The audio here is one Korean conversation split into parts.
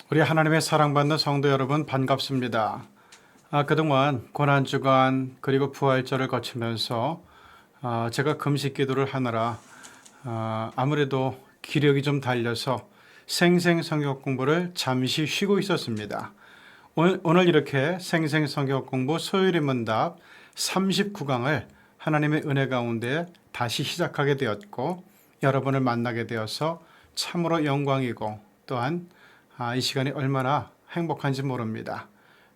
우리 하나님의 사랑받는 성도 여러분 반갑습니다. 그동안 고난주간 그리고 부활절을 거치면서 제가 금식 기도를 하느라 아무래도 기력이 좀 달려서 생생성경 공부를 잠시 쉬고 있었습니다. 오늘 이렇게 생생성경 공부 소요리 문답 39강을 하나님의 은혜 가운데 다시 시작하게 되었고 여러분을 만나게 되어서 참으로 영광이고 또한 이 시간이 얼마나 행복한지 모릅니다.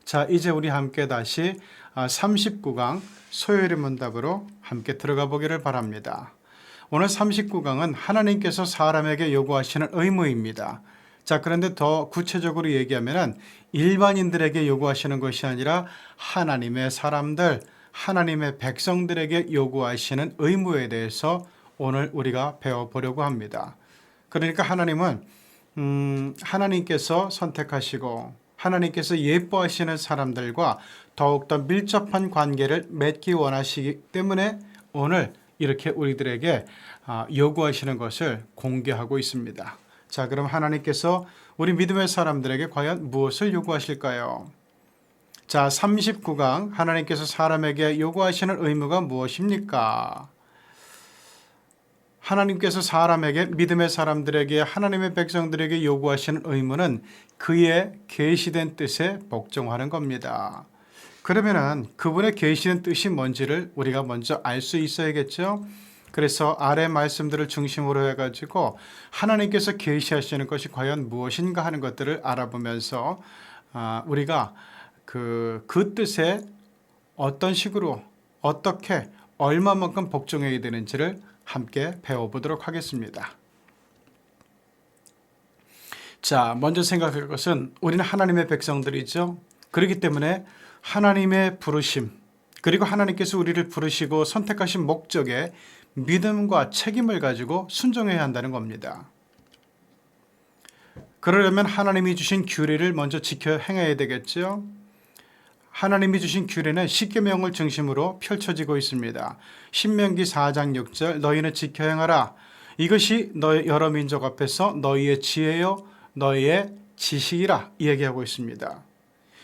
자, 이제 우리 함께 다시 39강 소요리 문답으로 함께 들어가 보기를 바랍니다. 오늘 39강은 하나님께서 사람에게 요구하시는 의무입니다. 자, 그런데 더 구체적으로 얘기하면 일반인들에게 요구하시는 것이 아니라 하나님의 사람들, 하나님의 백성들에게 요구하시는 의무에 대해서 오늘 우리가 배워보려고 합니다. 그러니까 하나님은 하나님께서 선택하시고 하나님께서 예뻐하시는 사람들과 더욱더 밀접한 관계를 맺기 원하시기 때문에 오늘 이렇게 우리들에게 요구하시는 것을 공개하고 있습니다. 자, 그럼 하나님께서 우리 믿음의 사람들에게 과연 무엇을 요구하실까요? 자, 39강 하나님께서 사람에게 요구하시는 의무가 무엇입니까? 하나님께서 사람에게 믿음의 사람들에게 하나님의 백성들에게 요구하시는 의무는 그의 계시된 뜻에 복종하는 겁니다. 그러면은 그분의 계시된 뜻이 뭔지를 우리가 먼저 알 수 있어야겠죠. 그래서 아래 말씀들을 중심으로 해가지고 하나님께서 계시하시는 것이 과연 무엇인가 하는 것들을 알아보면서 우리가 그 뜻에 어떤 식으로 어떻게 얼마만큼 복종해야 되는지를 함께 배워보도록 하겠습니다. 자, 먼저 생각할 것은 우리는 하나님의 백성들이죠. 그렇기 때문에 하나님의 부르심 그리고 하나님께서 우리를 부르시고 선택하신 목적에 믿음과 책임을 가지고 순종해야 한다는 겁니다. 그러려면 하나님이 주신 규례를 먼저 지켜 행해야 되겠죠. 하나님이 주신 규례는 십계명을 중심으로 펼쳐지고 있습니다. 신명기 4장 6절 너희는 지켜 행하라. 이것이 너희 여러 민족 앞에서 너희의 지혜요 너희의 지식이라 이야기하고 있습니다.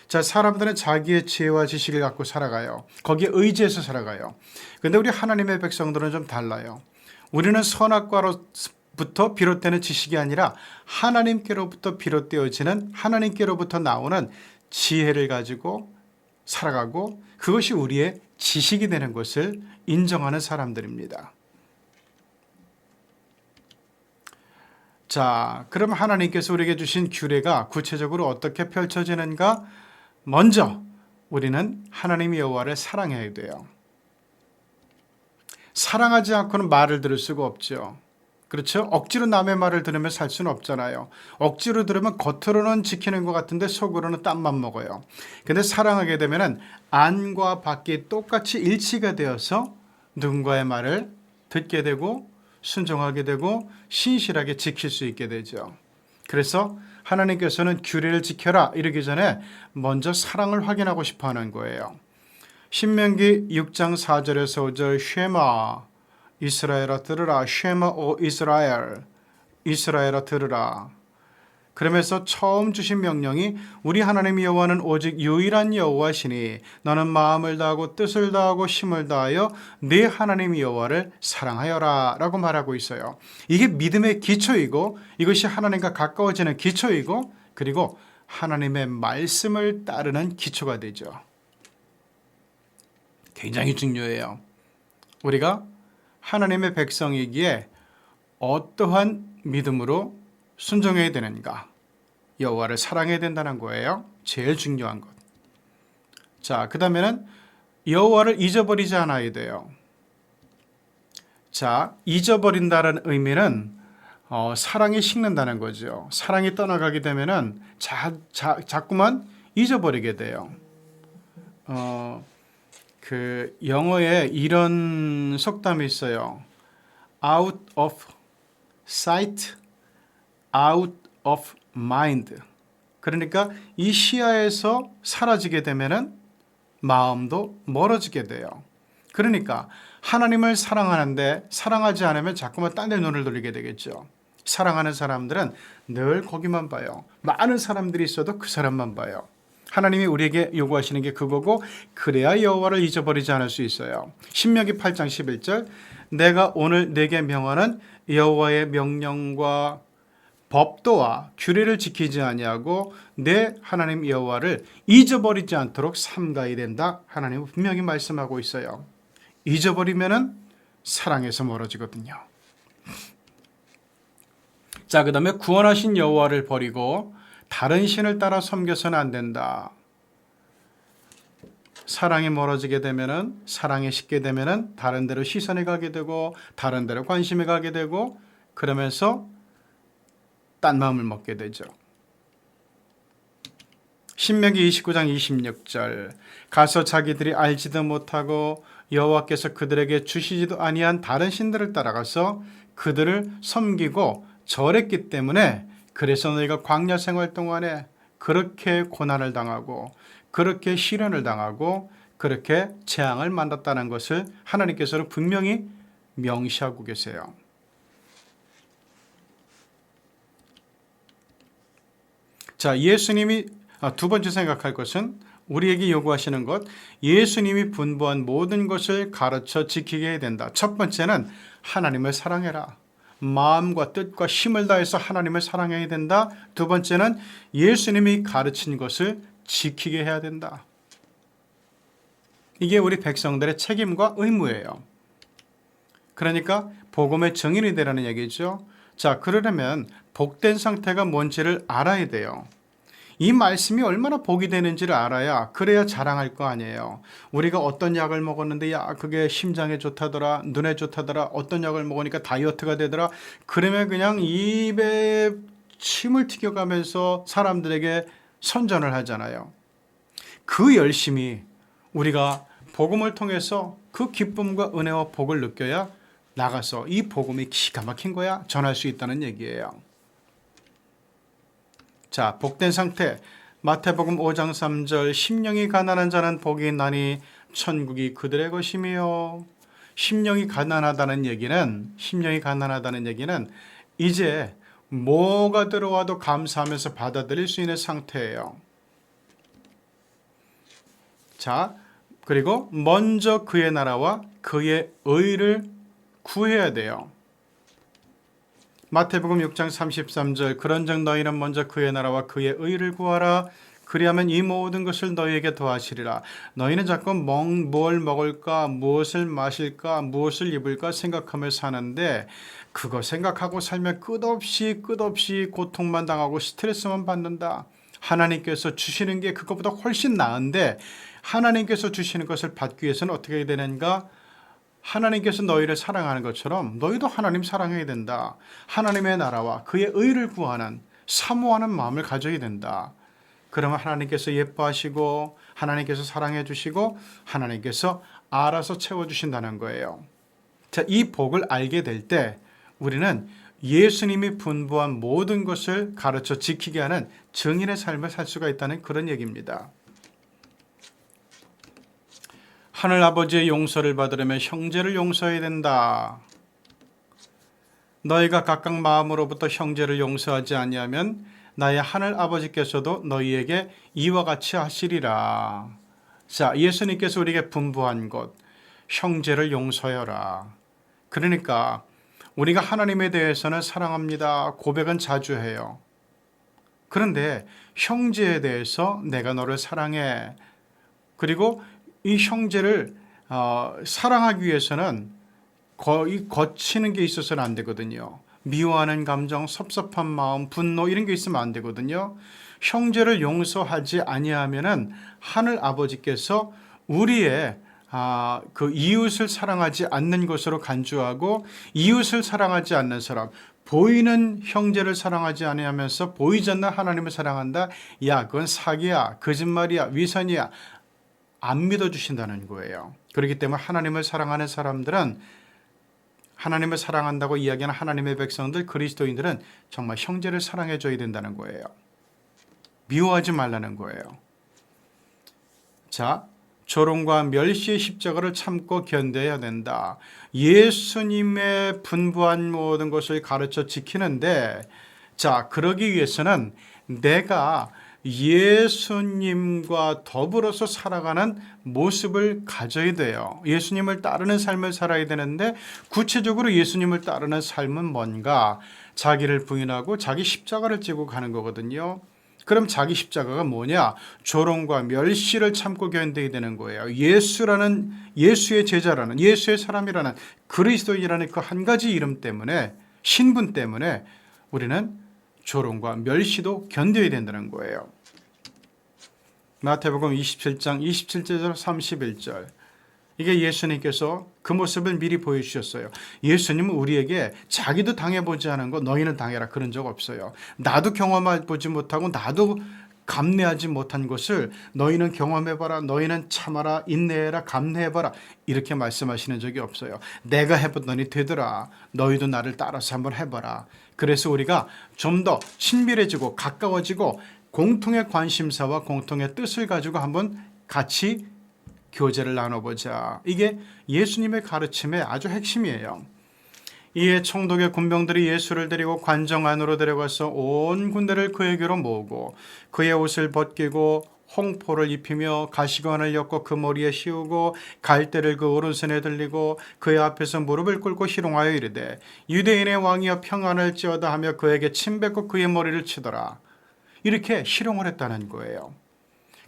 자, 사람들은 자기의 지혜와 지식을 갖고 살아가요. 거기에 의지해서 살아가요. 그런데 우리 하나님의 백성들은 좀 달라요. 우리는 선악과로부터 비롯되는 지식이 아니라 하나님께로부터 비롯되어지는 하나님께로부터 나오는 지혜를 가지고 살아가고 그것이 우리의 지식이 되는 것을 인정하는 사람들입니다. 자, 그럼 하나님께서 우리에게 주신 규례가 구체적으로 어떻게 펼쳐지는가? 먼저 우리는 하나님 여호와를 사랑해야 돼요. 사랑하지 않고는 말을 들을 수가 없죠. 그렇죠? 억지로 남의 말을 들으면 살 수는 없잖아요. 억지로 들으면 겉으로는 지키는 것 같은데 속으로는 땀만 먹어요. 근데 사랑하게 되면 안과 밖이 똑같이 일치가 되어서 누군가의 말을 듣게 되고 순종하게 되고 신실하게 지킬 수 있게 되죠. 그래서 하나님께서는 규례를 지켜라 이러기 전에 먼저 사랑을 확인하고 싶어 하는 거예요. 신명기 6장 4절에서 5절 쉐마 이스라엘아 들으라 쉐마 오 이스라엘 이스라엘아 들으라. 그러면서 처음 주신 명령이 우리 하나님 여호와는 오직 유일한 여호와시니 너는 마음을 다하고 뜻을 다하고 힘을 다하여 네 하나님 여호와를 사랑하여라 라고 말하고 있어요. 이게 믿음의 기초이고 이것이 하나님과 가까워지는 기초이고 그리고 하나님의 말씀을 따르는 기초가 되죠. 굉장히 중요해요. 우리가 하나님의 백성이기에 어떠한 믿음으로 순종해야 되는가? 여호와를 사랑해야 된다는 거예요. 제일 중요한 것. 자, 그 다음에는 여호와를 잊어버리지 않아야 돼요. 자, 잊어버린다는 의미는 사랑이 식는다는 거죠. 사랑이 떠나가게 되면은 자꾸만 잊어버리게 돼요. 그 영어에 이런 속담이 있어요. Out of sight, out of mind. 그러니까 이 시야에서 사라지게 되면은 마음도 멀어지게 돼요. 그러니까 하나님을 사랑하는데 사랑하지 않으면 자꾸만 딴 데 눈을 돌리게 되겠죠. 사랑하는 사람들은 늘 거기만 봐요. 많은 사람들이 있어도 그 사람만 봐요. 하나님이 우리에게 요구하시는 게 그거고, 그래야 여호와를 잊어버리지 않을 수 있어요. 신명기 8장 11절, 내가 오늘 내게 명하는 여호와의 명령과 법도와 규례를 지키지 아니하고 내 하나님 여호와를 잊어버리지 않도록 삼가야 된다. 하나님은 분명히 말씀하고 있어요. 잊어버리면은 사랑에서 멀어지거든요. 자, 그 다음에 구원하신 여호와를 버리고 다른 신을 따라 섬겨서는 안 된다. 사랑이 멀어지게 되면은, 사랑에 식게 되면은 다른 데로 시선이 가게 되고 다른 데로 관심이 가게 되고, 그러면서 딴 마음을 먹게 되죠. 신명기 29장 26절, 가서 자기들이 알지도 못하고 여호와께서 그들에게 주시지도 아니한 다른 신들을 따라가서 그들을 섬기고 절했기 때문에, 그래서 너희가 광야 생활 동안에 그렇게 고난을 당하고 그렇게 시련을 당하고 그렇게 재앙을 만났다는 것을 하나님께서는 분명히 명시하고 계세요. 자, 예수님이 두 번째 생각할 것은, 우리에게 요구하시는 것, 예수님이 분부한 모든 것을 가르쳐 지키게 해야 된다. 첫 번째는 하나님을 사랑해라. 마음과 뜻과 힘을 다해서 하나님을 사랑해야 된다. 두 번째는 예수님이 가르친 것을 지키게 해야 된다. 이게 우리 백성들의 책임과 의무예요. 그러니까 복음의 증인이 되라는 얘기죠. 자, 그러려면 복된 상태가 뭔지를 알아야 돼요. 이 말씀이 얼마나 복이 되는지를 알아야, 그래야 자랑할 거 아니에요. 우리가 어떤 약을 먹었는데 야 그게 심장에 좋다더라, 눈에 좋다더라, 어떤 약을 먹으니까 다이어트가 되더라, 그러면 그냥 입에 침을 튀겨가면서 사람들에게 선전을 하잖아요. 그 열심히 우리가 복음을 통해서 그 기쁨과 은혜와 복을 느껴야 나가서 이 복음이 기가 막힌 거야 전할 수 있다는 얘기예요. 자, 복된 상태, 마태복음 5장 3절, 심령이 가난한 자는 복이 있나니 천국이 그들의 것이며. 심령이 가난하다는 얘기는 이제 뭐가 들어와도 감사하면서 받아들일 수 있는 상태예요. 자, 그리고 먼저 그의 나라와 그의 의를 구해야 돼요. 마태복음 6장 33절, 그런즉 너희는 먼저 그의 나라와 그의 의를 구하라. 그리하면 이 모든 것을 너희에게 더하시리라. 너희는 자꾸 뭘 먹을까, 무엇을 마실까, 무엇을 입을까 생각하며 사는데, 그거 생각하고 살면 끝없이 고통만 당하고 스트레스만 받는다. 하나님께서 주시는 게 그것보다 훨씬 나은데, 하나님께서 주시는 것을 받기 위해서는 어떻게 해야 되는가? 하나님께서 너희를 사랑하는 것처럼 너희도 하나님 사랑해야 된다. 하나님의 나라와 그의 의를 구하는, 사모하는 마음을 가져야 된다. 그러면 하나님께서 예뻐하시고 하나님께서 사랑해 주시고 하나님께서 알아서 채워주신다는 거예요. 자, 이 복을 알게 될 때 우리는 예수님이 분부한 모든 것을 가르쳐 지키게 하는 증인의 삶을 살 수가 있다는 그런 얘기입니다. 하늘 아버지의 용서를 받으려면 형제를 용서해야 된다. 너희가 각각 마음으로부터 형제를 용서하지 아니하면 나의 하늘 아버지께서도 너희에게 이와 같이 하시리라. 자, 예수님께서 우리에게 분부한 것, 형제를 용서해라. 그러니까 우리가 하나님에 대해서는 사랑합니다, 고백은 자주 해요. 그런데 형제에 대해서 내가 너를 사랑해, 그리고 이 형제를 사랑하기 위해서는 거치는 게 있어서는 안 되거든요. 미워하는 감정, 섭섭한 마음, 분노 이런 게 있으면 안 되거든요. 형제를 용서하지 아니하면은 하늘 아버지께서 우리의 그 이웃을 사랑하지 않는 것으로 간주하고, 이웃을 사랑하지 않는 사람, 보이는 형제를 사랑하지 않으면서 보이지 않는 하나님을 사랑한다. 야, 그건 사기야, 거짓말이야, 위선이야. 안 믿어주신다는 거예요. 그렇기 때문에 하나님을 사랑하는 사람들은, 하나님을 사랑한다고 이야기하는 하나님의 백성들, 그리스도인들은 정말 형제를 사랑해줘야 된다는 거예요. 미워하지 말라는 거예요. 자, 조롱과 멸시의 십자가를 참고 견뎌야 된다. 예수님의 분부한 모든 것을 가르쳐 지키는데, 자, 그러기 위해서는 내가 예수님과 더불어서 살아가는 모습을 가져야 돼요. 예수님을 따르는 삶을 살아야 되는데, 구체적으로 예수님을 따르는 삶은 뭔가? 자기를 부인하고 자기 십자가를 지고 가는 거거든요. 그럼 자기 십자가가 뭐냐? 조롱과 멸시를 참고 견뎌야 되는 거예요. 예수의 제자라는, 예수의 사람이라는, 그리스도인이라는 그 한 가지 이름 때문에, 신분 때문에 우리는 조롱과 멸시도 견뎌야 된다는 거예요. 마태복음 27장 27절 31절. 이게 예수님께서 그 모습을 미리 보여주셨어요. 예수님은 우리에게 자기도 당해보지 않은 거 너희는 당해라 그런 적 없어요. 나도 경험해보지 못하고 나도 감내하지 못한 것을 너희는 경험해봐라, 너희는 참아라, 인내해라, 감내해봐라 이렇게 말씀하시는 적이 없어요. 내가 해보더니 되더라. 너희도 나를 따라서 한번 해봐라. 그래서 우리가 좀 더 친밀해지고 가까워지고 공통의 관심사와 공통의 뜻을 가지고 한번 같이 교제를 나눠보자. 이게 예수님의 가르침의 아주 핵심이에요. 이에 총독의 군병들이 예수를 데리고 관정 안으로 데려가서 온 군대를 그에게로 모으고 그의 옷을 벗기고 홍포를 입히며 가시관을 엮고 그 머리에 씌우고 갈대를 그 오른손에 들리고 그의 앞에서 무릎을 꿇고 희롱하여 이르되 유대인의 왕이여 평안을 지어다 하며 그에게 침뱉고 그의 머리를 치더라. 이렇게 희롱을 했다는 거예요.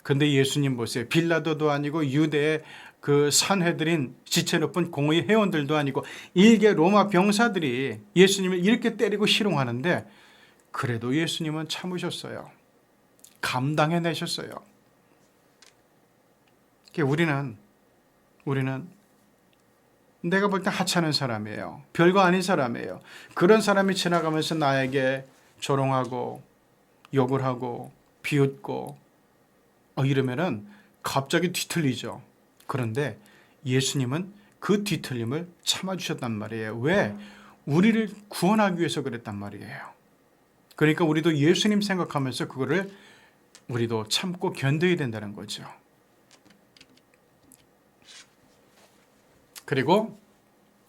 근데 예수님 보세요. 빌라도도 아니고 유대의 그 산헤드린 지체 높은 공의 회원들도 아니고 일개 로마 병사들이 예수님을 이렇게 때리고 희롱하는데 그래도 예수님은 참으셨어요. 감당해내셨어요. 우리는 내가 볼 때 하찮은 사람이에요. 별거 아닌 사람이에요. 그런 사람이 지나가면서 나에게 조롱하고 욕을 하고 비웃고 이러면은 갑자기 뒤틀리죠. 그런데 예수님은 그 뒤틀림을 참아주셨단 말이에요. 왜? 우리를 구원하기 위해서 그랬단 말이에요. 그러니까 우리도 예수님 생각하면서 그거를 우리도 참고 견뎌야 된다는 거죠. 그리고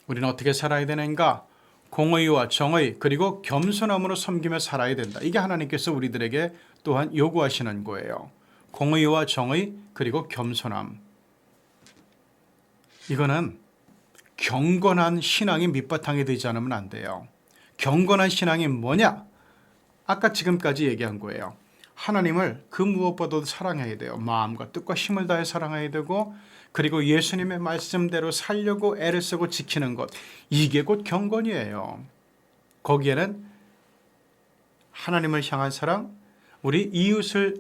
우리는 어떻게 살아야 되는가? 공의와 정의 그리고 겸손함으로 섬기며 살아야 된다. 이게 하나님께서 우리들에게 또한 요구하시는 거예요. 공의와 정의 그리고 겸손함. 이거는 경건한 신앙이 밑바탕이 되지 않으면 안 돼요. 경건한 신앙이 뭐냐? 아까 지금까지 얘기한 거예요. 하나님을 그 무엇보다도 사랑해야 돼요. 마음과 뜻과 힘을 다해 사랑해야 되고 그리고 예수님의 말씀대로 살려고 애를 쓰고 지키는 것. 이게 곧 경건이에요. 거기에는 하나님을 향한 사랑, 우리 이웃을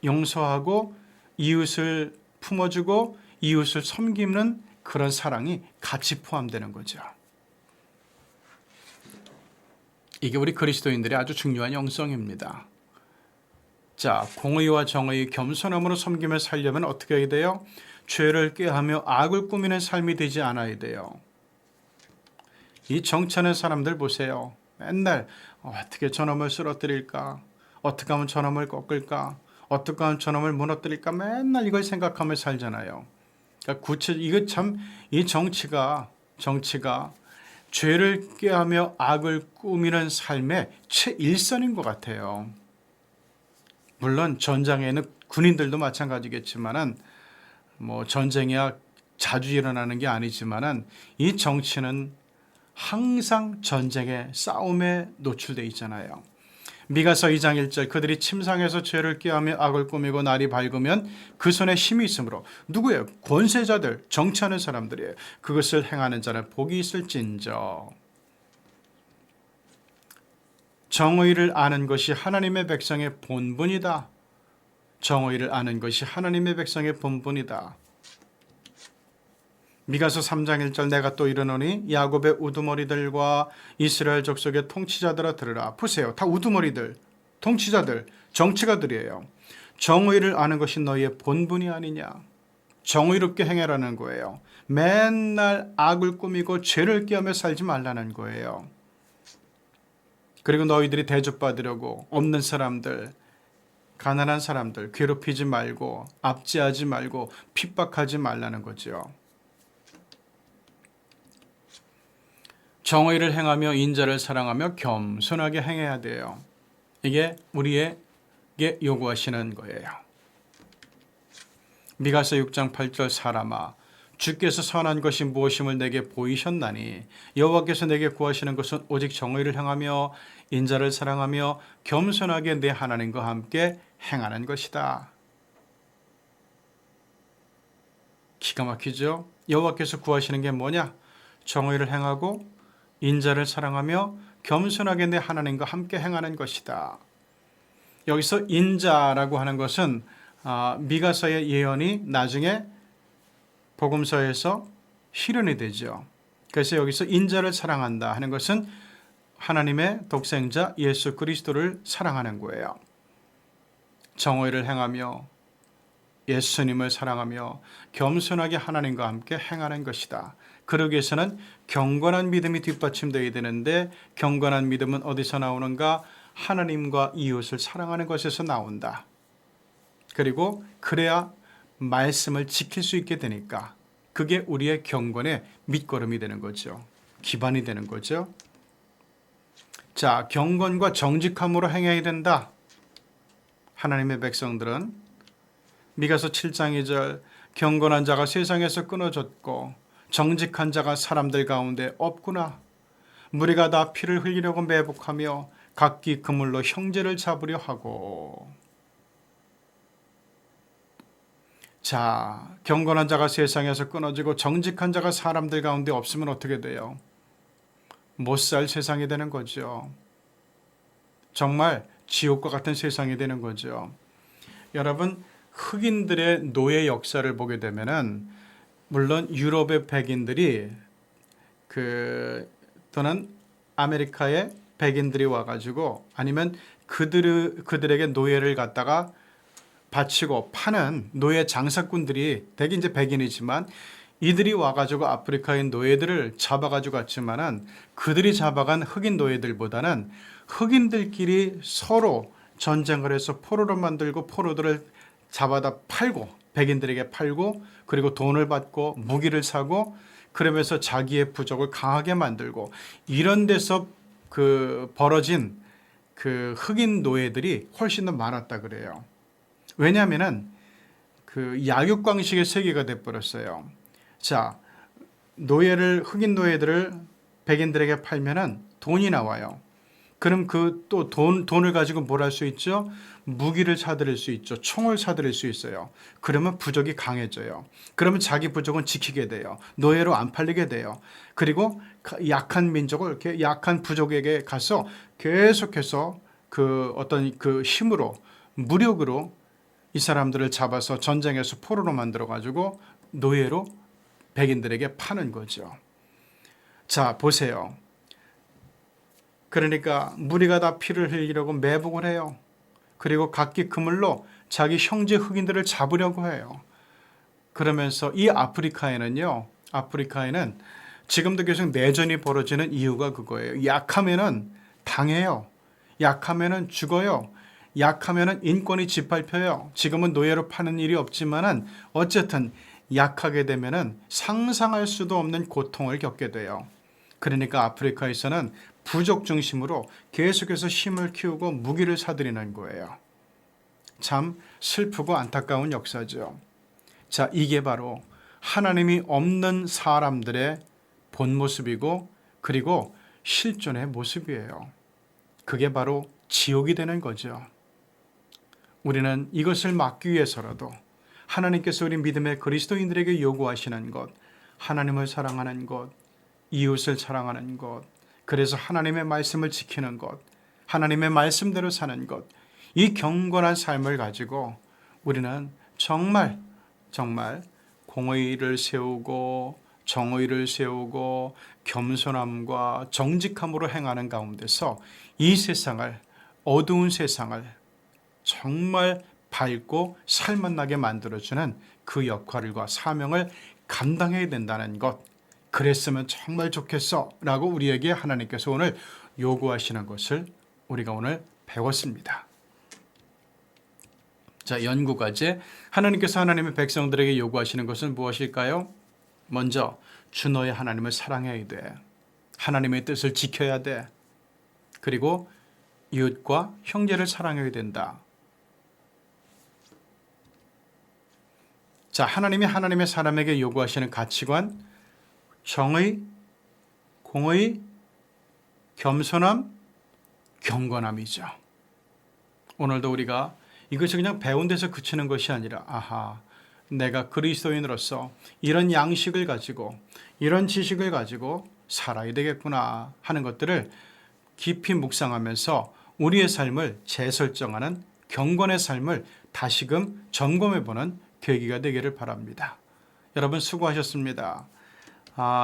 용서하고 이웃을 품어주고 이웃을 섬기는 그런 사랑이 같이 포함되는 거죠. 이게 우리 그리스도인들의 아주 중요한 영성입니다. 자, 공의와 정의, 겸손함으로 섬기며 살려면 어떻게 해야 돼요? 죄를 꾀하며 악을 꾸미는 삶이 되지 않아야 돼요. 이 정치하는 사람들 보세요. 맨날 어떻게 저놈을 쓰러뜨릴까? 어떻게 하면 저놈을 꺾을까? 어떻게 하면 저놈을 무너뜨릴까? 맨날 이걸 생각하며 살잖아요. 그러니까 이거 참 이 정치가 죄를 꾀하며 악을 꾸미는 삶의 최일선인 것 같아요. 물론 전장에는 군인들도 마찬가지겠지만은 뭐 전쟁이야 자주 일어나는 게 아니지만은 이 정치는 항상 전쟁의 싸움에 노출돼 있잖아요. 미가서 2장 1절 그들이 침상에서 죄를 꾀하며 악을 꾸미고 날이 밝으면 그 손에 힘이 있으므로 누구예요? 권세자들, 정치하는 사람들이에요. 그것을 행하는 자는 복이 있을진저. 정의를 아는 것이 하나님의 백성의 본분이다. 정의를 아는 것이 하나님의 백성의 본분이다. 미가서 3장 1절 내가 또 이르노니 야곱의 우두머리들과 이스라엘 족속의 통치자들아 들으라. 보세요. 다 우두머리들, 통치자들, 정치가들이에요. 정의를 아는 것이 너희의 본분이 아니냐. 정의롭게 행해라는 거예요. 맨날 악을 꾸미고 죄를 꾀하며 살지 말라는 거예요. 그리고 너희들이 대접받으려고 없는 사람들 가난한 사람들 괴롭히지 말고 압제하지 말고 핍박하지 말라는 거죠. 정의를 행하며 인자를 사랑하며 겸손하게 행해야 돼요. 이게 우리에게 요구하시는 거예요. 미가서 6장 8절 사람아 주께서 선한 것이 무엇임을 내게 보이셨나니 여호와께서 내게 구하시는 것은 오직 정의를 행하며 인자를 사랑하며 겸손하게 내 하나님과 함께 행하는 것이다. 기가 막히죠? 여호와께서 구하시는 게 뭐냐? 정의를 행하고 인자를 사랑하며 겸손하게 내 하나님과 함께 행하는 것이다. 여기서 인자라고 하는 것은 미가서의 예언이 나중에 복음서에서 실현이 되죠. 그래서 여기서 인자를 사랑한다 하는 것은 하나님의 독생자 예수 그리스도를 사랑하는 거예요. 정의를 행하며 예수님을 사랑하며 겸손하게 하나님과 함께 행하는 것이다. 그러기 위해서는 경건한 믿음이 뒷받침되어야 되는데 경건한 믿음은 어디서 나오는가? 하나님과 이웃을 사랑하는 것에서 나온다. 그리고 그래야 말씀을 지킬 수 있게 되니까 그게 우리의 경건의 밑거름이 되는 거죠. 기반이 되는 거죠. 자, 경건과 정직함으로 행해야 된다. 하나님의 백성들은 미가서 7장 2절 경건한 자가 세상에서 끊어졌고 정직한 자가 사람들 가운데 없구나. 무리가 다 피를 흘리려고 매복하며 각기 그물로 형제를 잡으려 하고. 자, 경건한 자가 세상에서 끊어지고 정직한 자가 사람들 가운데 없으면 어떻게 돼요? 못 살 세상이 되는 거죠. 정말 지옥과 같은 세상이 되는 거죠. 여러분, 흑인들의 노예 역사를 보게 되면은 물론 유럽의 백인들이 또는 아메리카의 백인들이 와가지고 아니면 그들에게 노예를 갖다가 바치고 파는 노예 장사꾼들이 대개 이제 백인이지만 이들이 와가지고 아프리카의 노예들을 잡아가지고 갔지만은 그들이 잡아간 흑인 노예들보다는 흑인들끼리 서로 전쟁을 해서 포로를 만들고 포로들을 잡아다 팔고 백인들에게 팔고 그리고 돈을 받고 무기를 사고 그러면서 자기의 부족을 강하게 만들고 이런 데서 벌어진 흑인 노예들이 훨씬 더 많았다 그래요. 왜냐하면은 약육강식의 세계가 돼버렸어요. 자, 흑인 노예들을 백인들에게 팔면은 돈이 나와요. 그럼 또 돈을 가지고 뭘 할 수 있죠? 무기를 사들일 수 있죠. 총을 사들일 수 있어요. 그러면 부족이 강해져요. 그러면 자기 부족은 지키게 돼요. 노예로 안 팔리게 돼요. 그리고 약한 민족을 이렇게 약한 부족에게 가서 계속해서 어떤 힘으로 무력으로 이 사람들을 잡아서 전쟁에서 포로로 만들어 가지고 노예로 백인들에게 파는 거죠. 자, 보세요. 그러니까 무리가 다 피를 흘리려고 매복을 해요. 그리고 각기 그물로 자기 형제 흑인들을 잡으려고 해요. 그러면서 이 아프리카에는 지금도 계속 내전이 벌어지는 이유가 그거예요. 약하면은 당해요. 약하면은 죽어요. 약하면은 인권이 짓밟혀요. 지금은 노예로 파는 일이 없지만은 어쨌든 약하게 되면은 상상할 수도 없는 고통을 겪게 돼요. 그러니까 아프리카에서는 부족 중심으로 계속해서 힘을 키우고 무기를 사들이는 거예요. 참 슬프고 안타까운 역사죠. 자, 이게 바로 하나님이 없는 사람들의 본 모습이고 그리고 실존의 모습이에요. 그게 바로 지옥이 되는 거죠. 우리는 이것을 막기 위해서라도 하나님께서 우리 믿음의 그리스도인들에게 요구하시는 것, 하나님을 사랑하는 것, 이웃을 사랑하는 것, 그래서 하나님의 말씀을 지키는 것, 하나님의 말씀대로 사는 것, 이 경건한 삶을 가지고 우리는 정말 공의를 세우고 정의를 세우고 겸손함과 정직함으로 행하는 가운데서 이 세상을, 어두운 세상을 정말 밝고 살맛나게 만들어주는 그 역할과 사명을 감당해야 된다는 것, 그랬으면 정말 좋겠어 라고 우리에게 하나님께서 오늘 요구하시는 것을 우리가 오늘 배웠습니다. 자, 연구과제. 하나님께서 하나님의 백성들에게 요구하시는 것은 무엇일까요? 먼저 주 너의 하나님을 사랑해야 돼. 하나님의 뜻을 지켜야 돼. 그리고 이웃과 형제를 사랑해야 된다. 자, 하나님이 하나님의 사람에게 요구하시는 가치관, 정의, 공의, 겸손함, 경건함이죠. 오늘도 우리가 이것이 그냥 배운 데서 그치는 것이 아니라 아하, 내가 그리스도인으로서 이런 양식을 가지고 이런 지식을 가지고 살아야 되겠구나 하는 것들을 깊이 묵상하면서 우리의 삶을 재설정하는 경건의 삶을 다시금 점검해보는 계기가 되기를 바랍니다. 여러분 수고하셨습니다.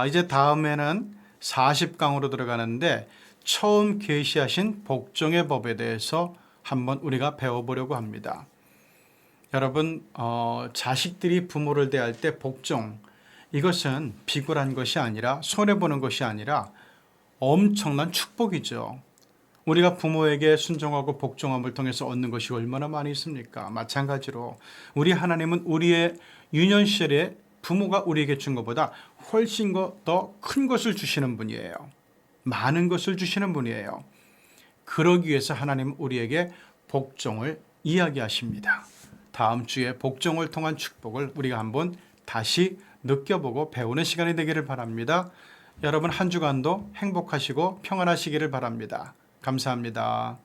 이제 다음에는 40강으로 들어가는데 처음 계시하신 복종의 법에 대해서 한번 우리가 배워보려고 합니다. 여러분 자식들이 부모를 대할 때 복종, 이것은 비굴한 것이 아니라 손해보는 것이 아니라 엄청난 축복이죠. 우리가 부모에게 순종하고 복종함을 통해서 얻는 것이 얼마나 많이 있습니까? 마찬가지로 우리 하나님은 우리의 유년 시절에 부모가 우리에게 준 것보다 훨씬 더 큰 것을 주시는 분이에요. 많은 것을 주시는 분이에요. 그러기 위해서 하나님은 우리에게 복종을 이야기하십니다. 다음 주에 복종을 통한 축복을 우리가 한번 다시 느껴보고 배우는 시간이 되기를 바랍니다. 여러분 한 주간도 행복하시고 평안하시기를 바랍니다. 감사합니다.